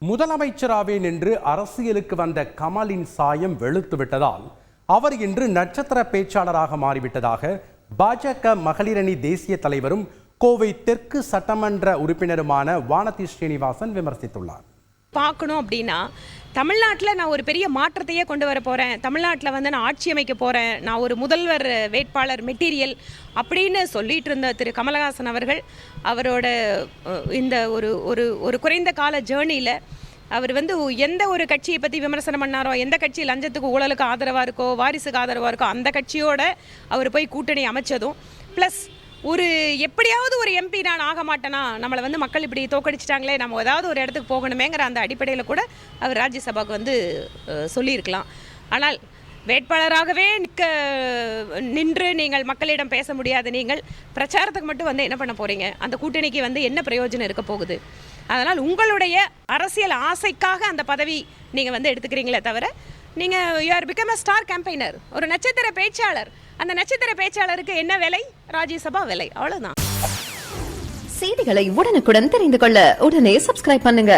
முதலமைச்சராவேன் என்று அரசியலுக்கு வந்த கமலின் சாயம் வெளுத்துவிட்டதால் அவர் இன்று நட்சத்திர பேச்சாளராக மாறிவிட்டதாக பாஜக மகளிரணி தேசிய தலைவரும் கோவை தெற்கு சட்டமன்ற உறுப்பினருமான வானதி ஸ்ரீனிவாசன் விமர்சித்துள்ளார். பார்க்கணும் அப்படின்னா தமிழ்நாட்டில் நான் ஒரு பெரிய மாற்றத்தையே கொண்டு வர போகிறேன், தமிழ்நாட்டில் நான் ஆட்சி அமைக்க போகிறேன், நான் ஒரு முதல்வர் வேட்பாளர் மெட்டீரியல் அப்படின்னு சொல்லிட்டு இருந்த திரு கமலஹாசன் அவர்கள் அவரோட இந்த ஒரு ஒரு ஒரு குறைந்த கால ஜேர்னியில் அவர் எந்த ஒரு கட்சியை பற்றி விமர்சனம் பண்ணாரோ, எந்த கட்சி லஞ்சத்துக்கு ஊழலுக்கு ஆதரவாக இருக்கோ, வாரிசுக்கு ஆதரவாக இருக்கோ, அந்த கட்சியோட அவர் போய் கூட்டணி அமைச்சதும் ப்ளஸ் ஒரு எப்படியாவது ஒரு எம்பி நான் ஆக மாட்டேனா, நம்மளை மக்கள் இப்படி தோக்கடிச்சிட்டாங்களே, நம்ம ஏதாவது ஒரு இடத்துக்கு போகணுமேங்கிற அந்த அடிப்படையில் கூட அவர் ராஜ்யசபாவுக்கு சொல்லியிருக்கலாம். ஆனால் வேட்பாளராகவே நின்று நீங்கள் மக்களிடம் பேச முடியாத நீங்கள் பிரச்சாரத்துக்கு மட்டும் என்ன பண்ண போகிறீங்க? அந்த கூட்டணிக்கு என்ன பிரயோஜனம் இருக்க போகுது? அதனால் உங்களுடைய அரசியல் ஆசைக்காக அந்த பதவி நீங்கள் எடுத்துக்கிறீங்களே தவிர, நீங்கள் you are become a star campaigner, ஒரு நட்சத்திர பேச்சாளர். அந்த நட்சத்திர பேச்சாளருக்கு என்ன விலை? ராஜ்யசபா விலை, அவ்வளவுதான். செய்திகளை உடனுக்குடன் தெரிந்து கொள்ள உடனே சப்ஸ்கிரைப் பண்ணுங்க.